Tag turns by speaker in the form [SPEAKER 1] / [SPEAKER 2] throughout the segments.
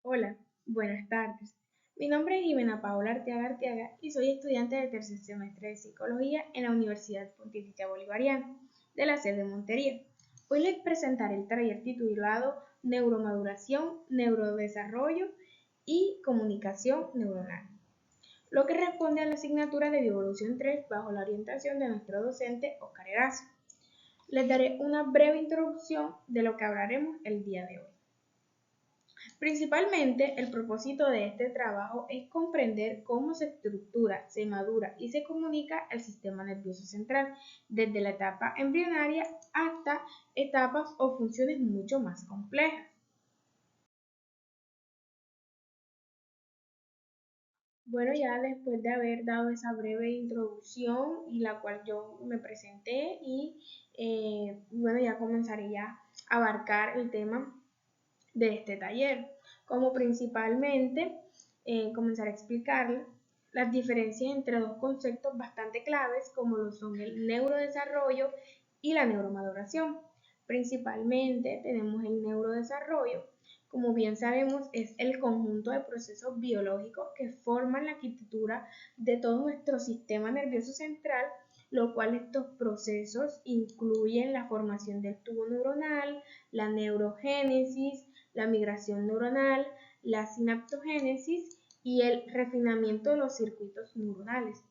[SPEAKER 1] Hola, buenas tardes. Mi nombre es Jimena Paola Arteaga y soy estudiante de tercer semestre de Psicología en la Universidad Pontificia Bolivariana, de la sede de Montería. Hoy les presentaré el taller titulado Neuromaduración, Neurodesarrollo y Comunicación Neuronal, lo que responde a la asignatura de Bioevolución 3 bajo la orientación de nuestro docente Oscar Erazo. Les daré una breve introducción de lo que hablaremos el día de hoy. Principalmente, el propósito de este trabajo es comprender cómo se estructura, se madura y se comunica el sistema nervioso central, desde la etapa embrionaria hasta etapas o funciones mucho más complejas. Bueno, ya después de haber dado esa breve introducción y la cual yo me presenté bueno, ya comenzaré ya a abarcar el tema de este taller, como principalmente comenzar a explicar las diferencias entre dos conceptos bastante claves como lo son el neurodesarrollo y la neuromaduración. Principalmente tenemos el neurodesarrollo, como bien sabemos es el conjunto de procesos biológicos que forman la arquitectura de todo nuestro sistema nervioso central, lo cual estos procesos incluyen la formación del tubo neuronal, la neurogénesis, la migración neuronal, la sinaptogénesis y el refinamiento de los circuitos neuronales.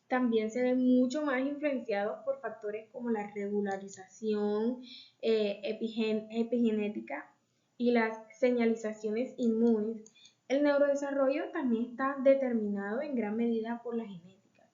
[SPEAKER 1] También se ven mucho más influenciados por factores como la regularización epigenética y las señalizaciones inmunes. El neurodesarrollo también está determinado en gran medida por la genética,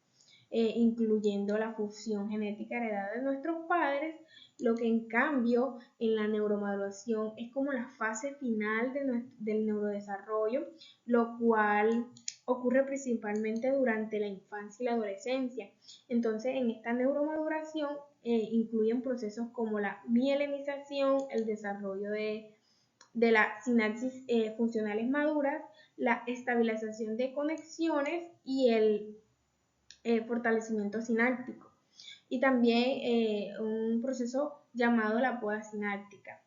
[SPEAKER 1] incluyendo la función genética heredada de nuestros padres, lo que en cambio en la neuromaduración es como la fase final del neurodesarrollo, lo cual ocurre principalmente durante la infancia y la adolescencia. Entonces, en esta neuromaduración incluyen procesos como la mielinización, el desarrollo de las sinapsis funcionales maduras, la estabilización de conexiones y el fortalecimiento sináptico. Y también un proceso llamado la poda sináptica,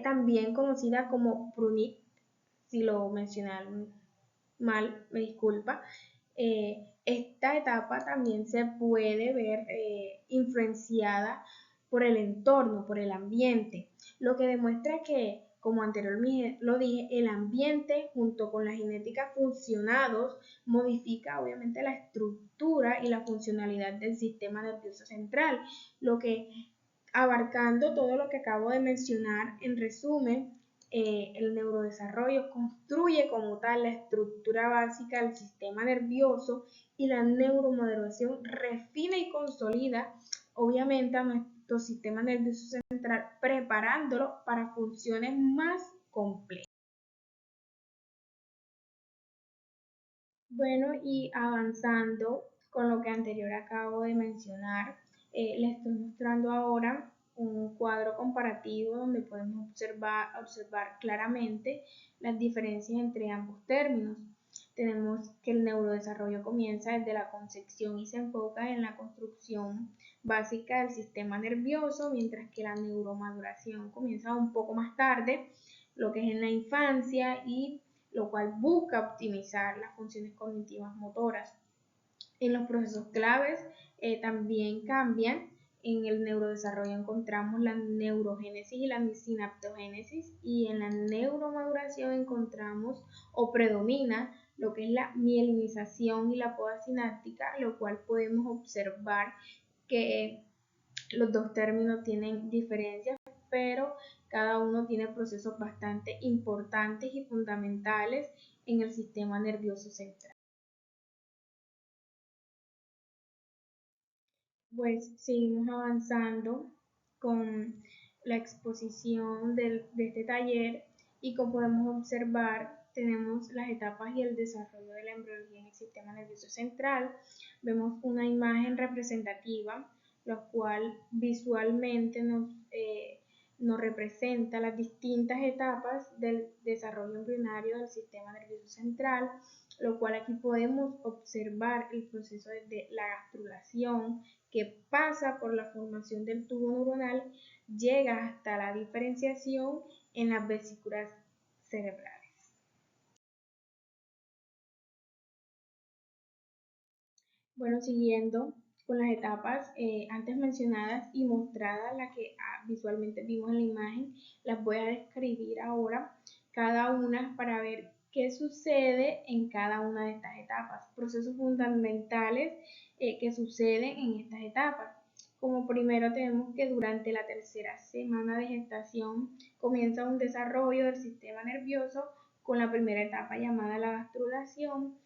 [SPEAKER 1] también conocida como PRUNIT, si lo mencioné mal, me disculpa. Esta etapa también se puede ver influenciada por el entorno, por el ambiente, lo que demuestra que, como anteriormente lo dije, el ambiente junto con la genética funcionados modifica obviamente la estructura y la funcionalidad del sistema nervioso central, lo que abarcando todo lo que acabo de mencionar, en resumen, el neurodesarrollo construye como tal la estructura básica del sistema nervioso y la neuromaduración refina y consolida obviamente a nuestro sistema nervioso central, preparándolo para funciones más complejas. Bueno, y avanzando con lo que anterior acabo de mencionar, les estoy mostrando ahora un cuadro comparativo donde podemos observar claramente las diferencias entre ambos términos. Tenemos que el neurodesarrollo comienza desde la concepción y se enfoca en la construcción básica del sistema nervioso, mientras que la neuromaduración comienza un poco más tarde, lo que es en la infancia, y lo cual busca optimizar las funciones cognitivas motoras. En los procesos claves también cambian. En el neurodesarrollo encontramos la neurogénesis y la sinaptogénesis, y en la neuromaduración encontramos o predomina lo que es la mielinización y la poda sináptica, lo cual podemos observar que los dos términos tienen diferencias, pero cada uno tiene procesos bastante importantes y fundamentales en el sistema nervioso central. Pues seguimos avanzando con la exposición de este taller, y como podemos observar tenemos las etapas y el desarrollo de la embriología en el sistema nervioso central. Vemos una imagen representativa, la cual visualmente nos representa las distintas etapas del desarrollo embrionario del sistema nervioso central, lo cual aquí podemos observar el proceso de la gastrulación, que pasa por la formación del tubo neuronal, llega hasta la diferenciación en las vesículas cerebrales. Bueno, siguiendo con las etapas antes mencionadas y mostradas, las que visualmente vimos en la imagen, las voy a describir ahora cada una para ver qué sucede en cada una de estas etapas, procesos fundamentales que suceden en estas etapas. Como primero tenemos que durante la tercera semana de gestación comienza un desarrollo del sistema nervioso con la primera etapa llamada la gastrulación,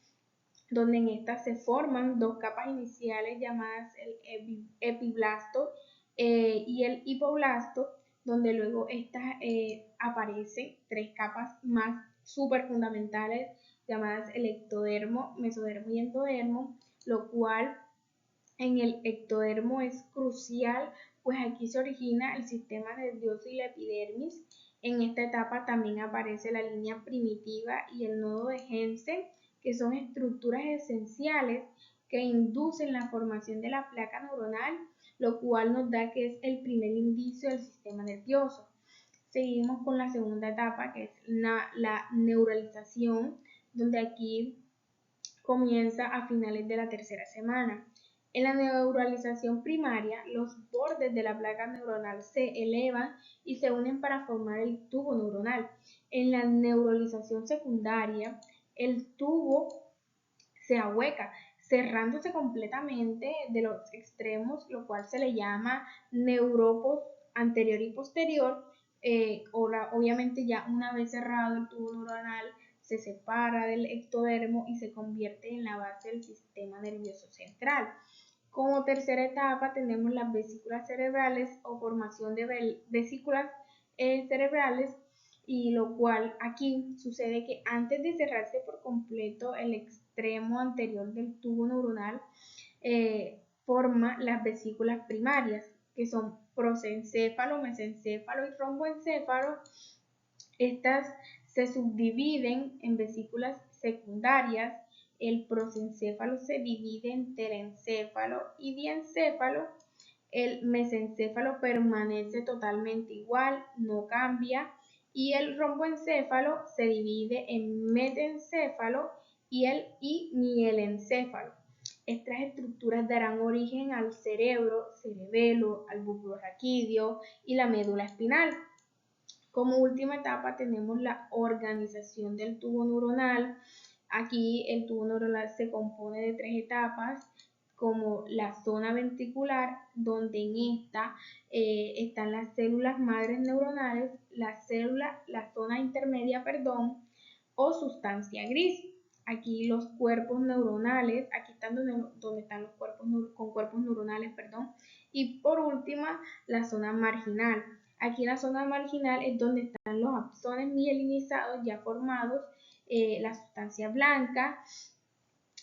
[SPEAKER 1] donde en esta se forman dos capas iniciales llamadas el epiblasto y el hipoblasto, donde luego estas aparecen tres capas más súper fundamentales llamadas el ectodermo, mesodermo y endodermo, lo cual en el ectodermo es crucial, pues aquí se origina el sistema nervioso y la epidermis. En esta etapa también aparece la línea primitiva y el nodo de Hensen, que son estructuras esenciales que inducen la formación de la placa neuronal, lo cual nos da que es el primer indicio del sistema nervioso. Seguimos con la segunda etapa, que es la neuralización, donde aquí comienza a finales de la tercera semana. En la neuralización primaria, los bordes de la placa neuronal se elevan y se unen para formar el tubo neuronal. En la neuralización secundaria, el tubo se ahueca, cerrándose completamente de los extremos, lo cual se le llama neuropos anterior y posterior. Obviamente ya una vez cerrado el tubo neuronal, se separa del ectodermo y se convierte en la base del sistema nervioso central. Como tercera etapa tenemos las vesículas cerebrales o formación de vesículas cerebrales, y lo cual aquí sucede que antes de cerrarse por completo el extremo anterior del tubo neuronal, forma las vesículas primarias, que son prosencéfalo, mesencéfalo y romboencéfalo. Estas se subdividen en vesículas secundarias. El prosencéfalo se divide en telencéfalo y diencéfalo. El mesencéfalo permanece totalmente igual, no cambia. Y el romboencéfalo se divide en metencéfalo y mielencéfalo. Estas estructuras darán origen al cerebro, cerebelo, al bulbo raquídeo y la médula espinal. Como última etapa tenemos la organización del tubo neuronal. Aquí el tubo neuronal se compone de tres etapas, como la zona ventricular, donde en esta están las células madres neuronales, la zona intermedia, o sustancia gris. Aquí los cuerpos neuronales, aquí están donde están los cuerpos con cuerpos neuronales, y por última la zona marginal. Aquí en la zona marginal es donde están los axones mielinizados ya formados, la sustancia blanca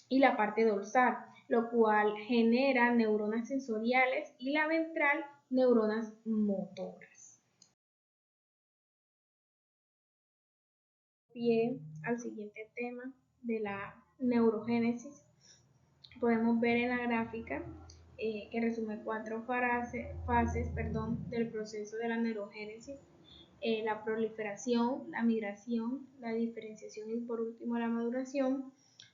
[SPEAKER 1] y la parte dorsal, lo cual genera neuronas sensoriales, y la ventral neuronas motoras. Pie al siguiente tema de la neurogénesis, podemos ver en la gráfica que resume cuatro fases del proceso de la neurogénesis: la proliferación, la migración, la diferenciación y por último la maduración,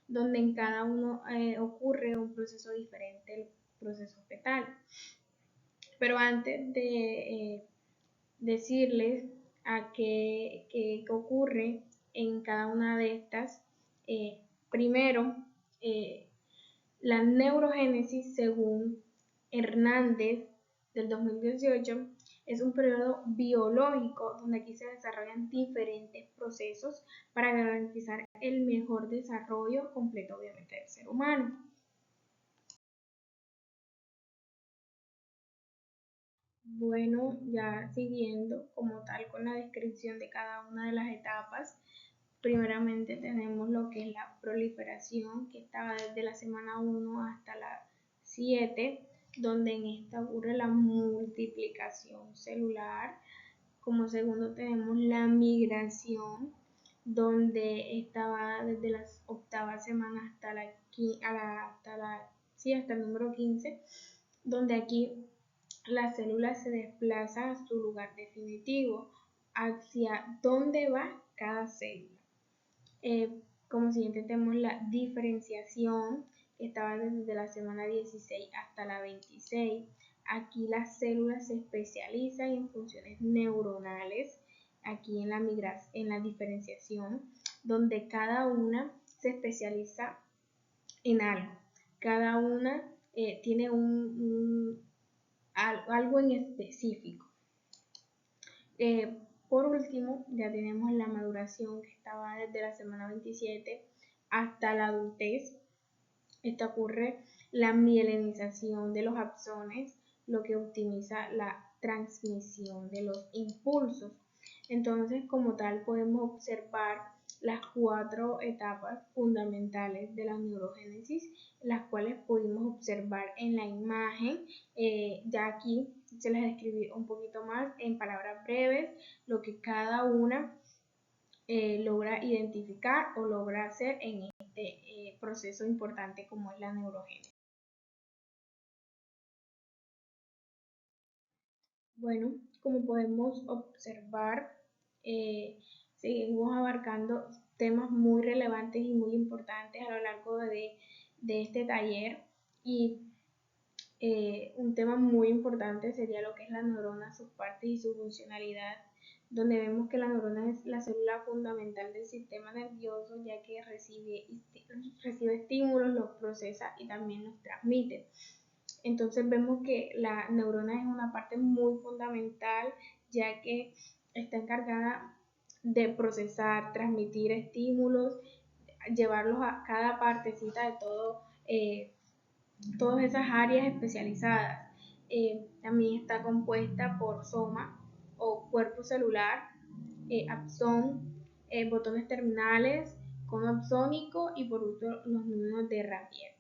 [SPEAKER 1] donde en cada uno ocurre un proceso diferente, el proceso fetal. Pero antes de decirles a qué ocurre en cada una de estas, primero, la neurogénesis, según Hernández del 2018, es un periodo biológico donde aquí se desarrollan diferentes procesos para garantizar el mejor desarrollo completo, obviamente, del ser humano. Bueno, ya siguiendo como tal con la descripción de cada una de las etapas, primeramente tenemos lo que es la proliferación, que estaba desde la semana 1 hasta la 7, donde en esta ocurre la multiplicación celular. Como segundo tenemos la migración, donde estaba desde las octavas semanas hasta el número 15, donde aquí la célula se desplaza a su lugar definitivo, hacia dónde va cada célula. Como siguiente tenemos la diferenciación, estaba desde la semana 16 hasta la 26. Aquí las células se especializan en funciones neuronales, aquí en la diferenciación, donde cada una se especializa en algo. Cada una tiene algo en específico. Por último, ya tenemos la maduración, que estaba desde la semana 27 hasta la adultez. Esta ocurre la mielinización de los axones, lo que optimiza la transmisión de los impulsos. Entonces, como tal, podemos observar las 4 etapas fundamentales de la neurogénesis, las cuales pudimos observar en la imagen. Ya aquí se las describí un poquito más en palabras breves, lo que cada una logra identificar o logra hacer en este proceso importante como es la neurogénesis. Bueno, como podemos observar, seguimos abarcando temas muy relevantes y muy importantes a lo largo de este taller, y un tema muy importante sería lo que es la neurona, sus partes y su funcionalidad, donde vemos que la neurona es la célula fundamental del sistema nervioso, ya que recibe estímulos, los procesa y también los transmite. Entonces vemos que la neurona es una parte muy fundamental, ya que está encargada de procesar, transmitir estímulos, llevarlos a cada partecita de todo, todas esas áreas especializadas. También está compuesta por soma o cuerpo celular, axón, botones terminales, cono axónico y por último los núcleos de Rampier,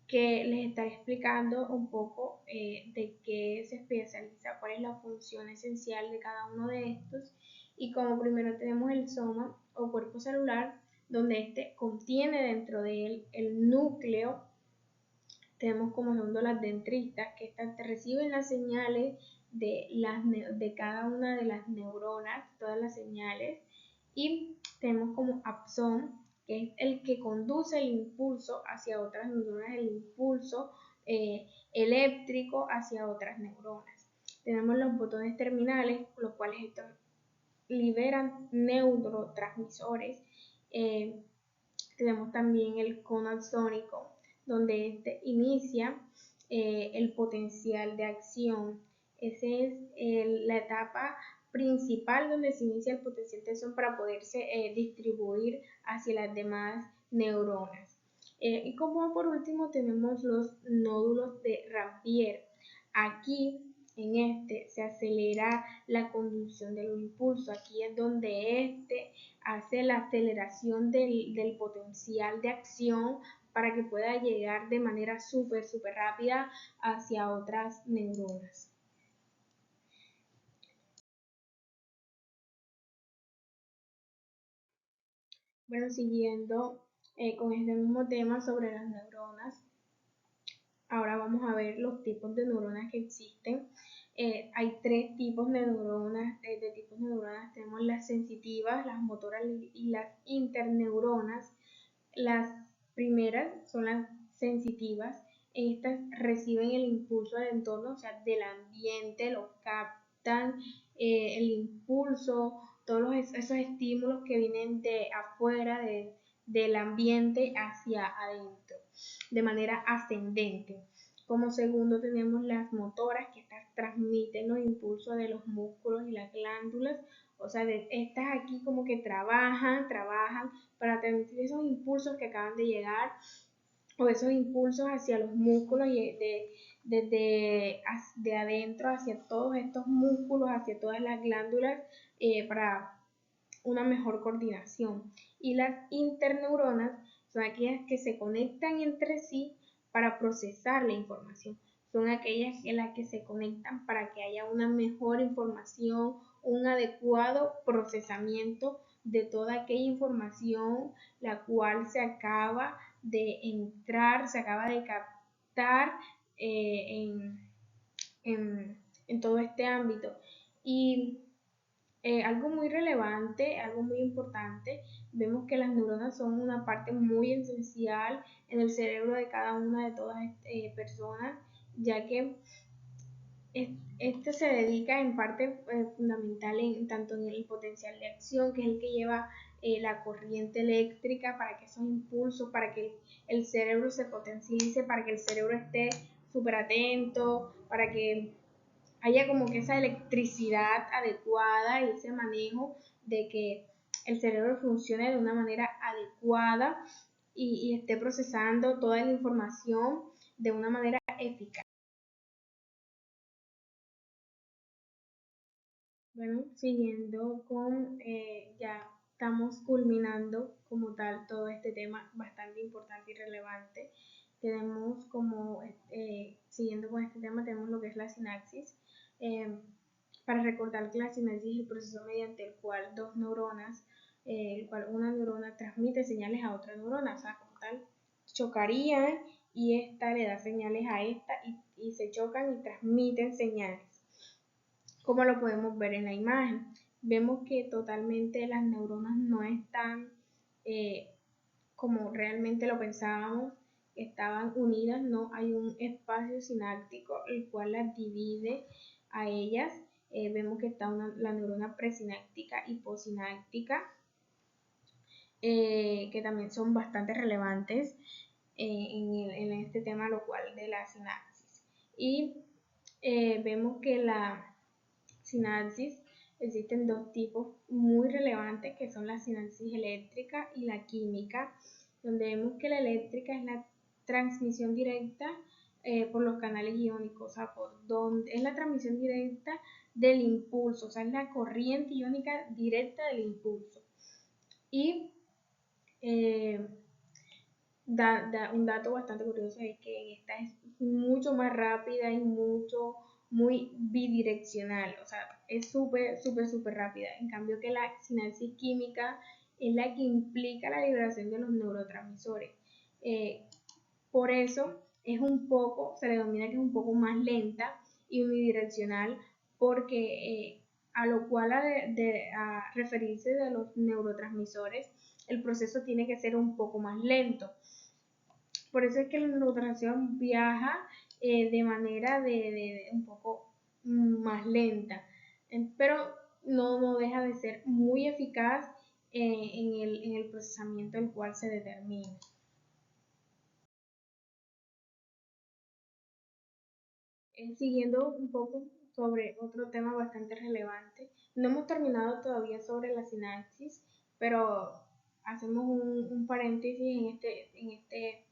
[SPEAKER 1] que les estaré explicando un poco de qué se especializa, cuál es la función esencial de cada uno de estos. Y como primero tenemos el soma o cuerpo celular, donde este contiene dentro de él el núcleo. Tenemos como segundo las dendritas, que estas reciben las señales de cada una de las neuronas, todas las señales. Y tenemos como axón, que es el que conduce el impulso hacia otras neuronas, el impulso eléctrico hacia otras neuronas. Tenemos los botones terminales, los cuales estos liberan neurotransmisores. Tenemos también el cono axónico, donde este inicia el potencial de acción. Esa es la etapa principal donde se inicia el potencial de acción para poderse distribuir hacia las demás neuronas. Y como por último tenemos los nódulos de Rampier. Aquí en este se acelera la conducción del impulso. Aquí es donde este hace la aceleración del potencial de acción para que pueda llegar de manera súper rápida hacia otras neuronas. Bueno, siguiendo con este mismo tema sobre las neuronas, ahora vamos a ver los tipos de neuronas que existen. Hay 3 tipos de neuronas. Tenemos las sensitivas, las motoras y las interneuronas. Las primeras son las sensitivas. Estas reciben el impulso del entorno, o sea, del ambiente, lo captan, el impulso, todos esos estímulos que vienen de afuera, del ambiente hacia adentro, de manera ascendente. Como segundo tenemos las motoras, que estas transmiten los impulsos de los músculos y las glándulas. O sea, estas aquí como que trabajan para transmitir esos impulsos que acaban de llegar, o esos impulsos hacia los músculos y desde de adentro hacia todos estos músculos, hacia todas las glándulas, para una mejor coordinación. Y las interneuronas son aquellas que se conectan entre sí para procesar la información. Son aquellas en las que se conectan para que haya una mejor información, un adecuado procesamiento de toda aquella información la cual se acaba de entrar, se acaba de captar en todo este ámbito. Y Algo muy relevante, algo muy importante, vemos que las neuronas son una parte muy esencial en el cerebro de cada una de todas personas, ya que este se dedica en parte fundamental tanto en el potencial de acción, que es el que lleva la corriente eléctrica para que esos impulsos, para que el cerebro se potencialice, para que el cerebro esté súper atento, para que haya como que esa electricidad adecuada y ese manejo de que el cerebro funcione de una manera adecuada y esté procesando toda la información de una manera eficaz. Bueno, siguiendo con, ya estamos culminando como tal todo este tema bastante importante y relevante. Tenemos como, siguiendo con este tema, tenemos lo que es la sinapsis. Eh, para recordar que la sinapsis es el proceso mediante el cual dos neuronas, el cual una neurona transmite señales a otra neurona, o sea, como tal, chocarían y esta le da señales a esta y se chocan y transmiten señales. Como lo podemos ver en la imagen, vemos que totalmente las neuronas no están como realmente lo pensábamos, estaban unidas, no hay un espacio sináptico el cual las divide a ellas. Vemos que está la neurona presináptica y posináptica, que también son bastante relevantes en este tema, lo cual de la sinapsis. Y vemos que la sinapsis existen dos tipos muy relevantes que son la sinapsis eléctrica y la química, donde vemos que la eléctrica es la transmisión directa por los canales iónicos, o sea, por donde es la transmisión directa del impulso, o sea, es la corriente iónica directa del impulso. Y eh, un dato bastante curioso es que esta es mucho más rápida y muy bidireccional, o sea, es súper rápida. En cambio que la sinapsis química es la que implica la liberación de los neurotransmisores. Eh, por eso se le denomina que es un poco más lenta y unidireccional, porque a lo cual a referirse de los neurotransmisores, el proceso tiene que ser un poco más lento. Por eso es que la neurotransmisión viaja de manera de un poco más lenta, pero no deja de ser muy eficaz en el procesamiento del cual se determina. Siguiendo un poco sobre otro tema bastante relevante, no hemos terminado todavía sobre la sinapsis, pero hacemos un paréntesis en este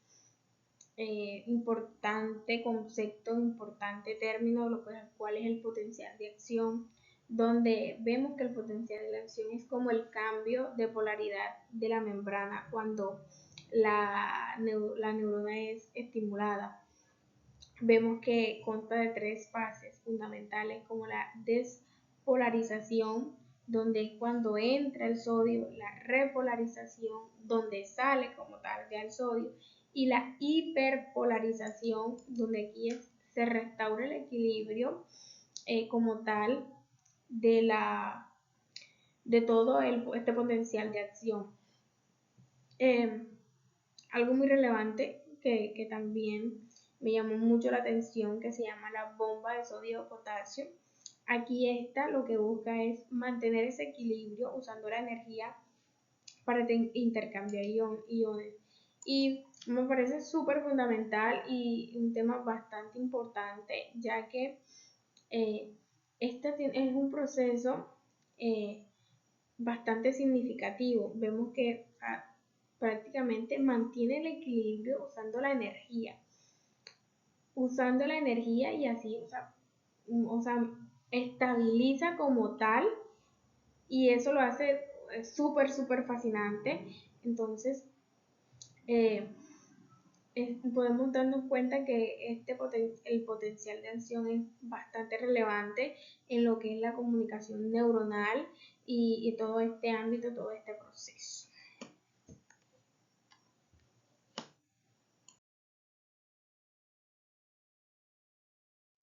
[SPEAKER 1] importante concepto, importante término, lo cual es el potencial de acción, donde vemos que el potencial de la acción es como el cambio de polaridad de la membrana cuando la neurona es estimulada. Vemos que consta de tres fases fundamentales como la despolarización, donde es cuando entra el sodio, la repolarización, donde sale como tal ya el sodio, y la hiperpolarización, donde aquí se restaura el equilibrio como tal de todo este potencial de acción. Eh, Algo muy relevante que también me llamó mucho la atención, que se llama la bomba de sodio-potasio. Aquí esta lo que busca es mantener ese equilibrio usando la energía para intercambiar iones. Y me parece súper fundamental y un tema bastante importante, ya que este es un proceso bastante significativo. Vemos que prácticamente mantiene el equilibrio usando la energía y así, o sea, estabiliza como tal y eso lo hace súper fascinante. Entonces, eh, podemos darnos cuenta que el potencial de acción es bastante relevante en lo que es la comunicación neuronal y todo este ámbito, todo este proceso.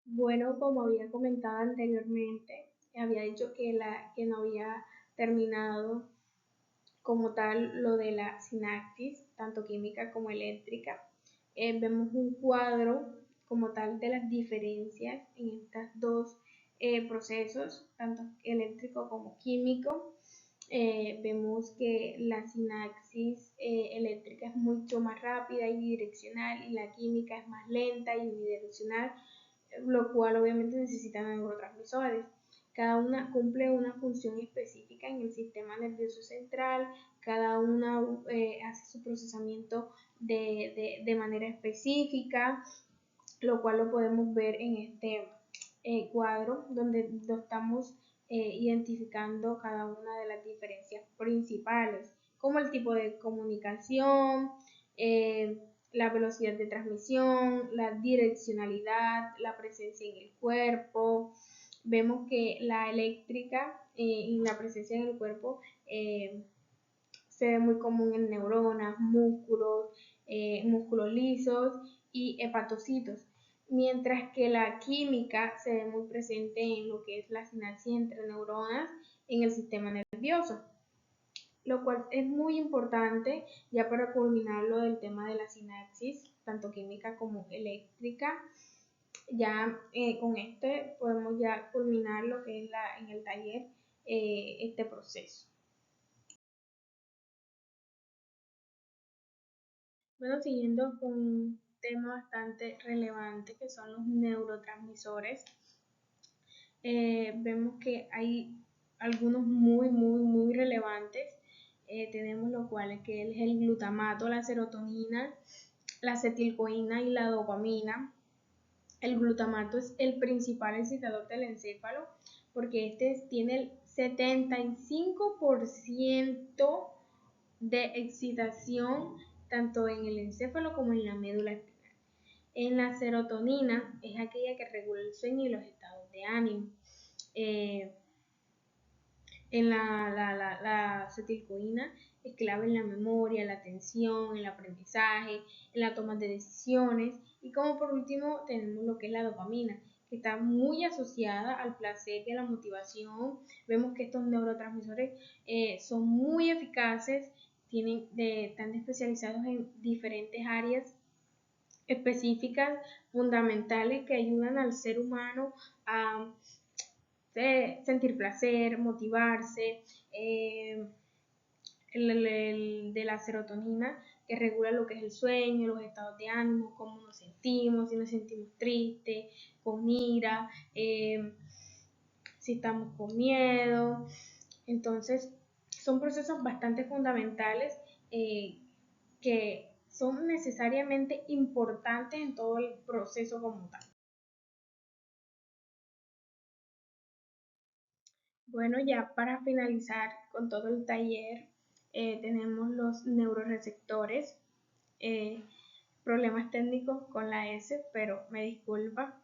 [SPEAKER 1] Bueno, como había comentado anteriormente, había dicho que no había terminado como tal lo de la sinapsis, tanto química como eléctrica. Vemos un cuadro como tal de las diferencias en estos dos procesos, tanto eléctrico como químico. Vemos que la sinapsis eléctrica es mucho más rápida y direccional y la química es más lenta y unidireccional, lo cual obviamente necesita neurotransmisores. Cada una cumple una función específica en el sistema nervioso central, cada una hace su procesamiento de manera específica, lo cual lo podemos ver en este cuadro donde lo estamos identificando cada una de las diferencias principales, como el tipo de comunicación, la velocidad de transmisión, la direccionalidad, la presencia en el cuerpo. Vemos que la eléctrica y la presencia en el cuerpo se ve muy común en neuronas, músculos lisos y hepatocitos, mientras que la química se ve muy presente en lo que es la sinapsis entre neuronas en el sistema nervioso, lo cual es muy importante ya para culminar lo del tema de la sinapsis, tanto química como eléctrica. Ya con este podemos ya culminar lo que es en el taller este proceso. Bueno, siguiendo con un tema bastante relevante que son los neurotransmisores, vemos que hay algunos muy relevantes. Tenemos lo cual que es el glutamato, la serotonina, la acetilcoína y la dopamina. El glutamato es el principal excitador del encéfalo porque este tiene el 75% de excitación tanto en el encéfalo como en la médula espinal. En la serotonina es aquella que regula el sueño y los estados de ánimo. En la acetilcoína es clave en la memoria, la atención, el aprendizaje, en la toma de decisiones. Y como por último tenemos lo que es la dopamina, que está muy asociada al placer y a la motivación. Vemos que estos neurotransmisores son muy eficaces, están especializados en diferentes áreas específicas, fundamentales, que ayudan al ser humano a sentir placer, motivarse. De la serotonina, que regula lo que es el sueño, los estados de ánimo, cómo nos sentimos, si nos sentimos tristes, con ira, si estamos con miedo. Entonces, son procesos bastante fundamentales que son necesariamente importantes en todo el proceso como tal. Bueno, ya para finalizar con todo el taller, tenemos los neuroreceptores, eh, problemas técnicos con la S, pero me disculpa.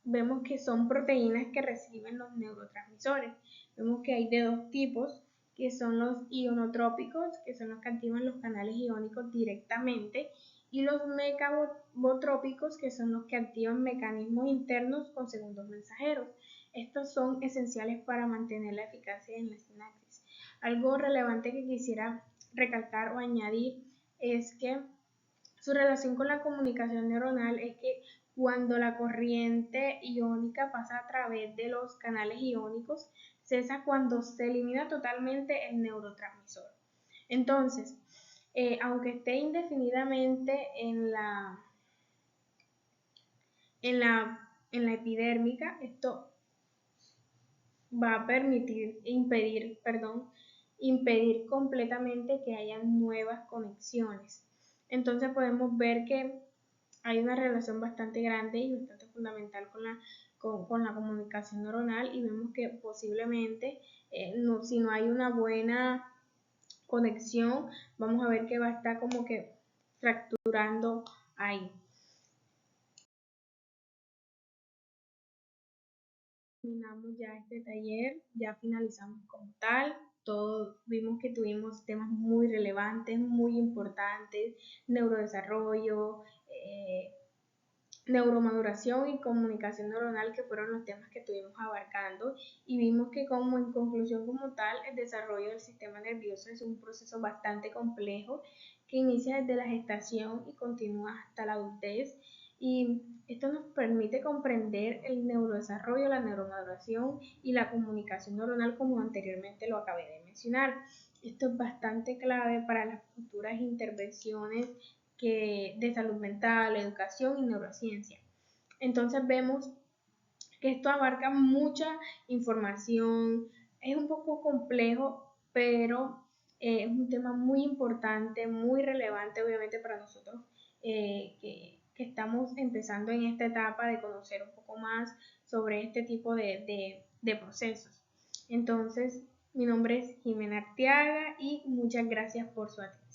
[SPEAKER 1] Vemos que son proteínas que reciben los neurotransmisores. Vemos que hay de dos tipos, que son los ionotrópicos, que son los que activan los canales iónicos directamente, y los mecabotrópicos, que son los que activan mecanismos internos con segundos mensajeros. Estos son esenciales para mantener la eficacia en la sinapsis. Algo relevante que quisiera recalcar o añadir es que su relación con la comunicación neuronal es que cuando la corriente iónica pasa a través de los canales iónicos, cesa cuando se elimina totalmente el neurotransmisor. Entonces, aunque esté indefinidamente en la epidérmica, esto va a impedir completamente que haya nuevas conexiones. Entonces podemos ver que hay una relación bastante grande y bastante fundamental con la comunicación neuronal, y vemos que posiblemente si no hay una buena conexión, vamos a ver que va a estar como que fracturando ahí. Terminamos ya este taller, ya finalizamos como tal. Todos vimos que tuvimos temas muy relevantes, muy importantes, neurodesarrollo, neuromaduración y comunicación neuronal, que fueron los temas que estuvimos abarcando, y vimos que como en conclusión como tal, el desarrollo del sistema nervioso es un proceso bastante complejo que inicia desde la gestación y continúa hasta la adultez, y esto nos permite comprender el neurodesarrollo, la neuromaduración y la comunicación neuronal, como anteriormente lo acabé de mencionar. Esto es bastante clave para las futuras intervenciones de salud mental, educación y neurociencia. Entonces vemos que esto abarca mucha información, es un poco complejo, pero es un tema muy importante, muy relevante obviamente para nosotros que estamos empezando en esta etapa de conocer un poco más sobre este tipo de procesos. Entonces, mi nombre es Jimena Arteaga y muchas gracias por su atención.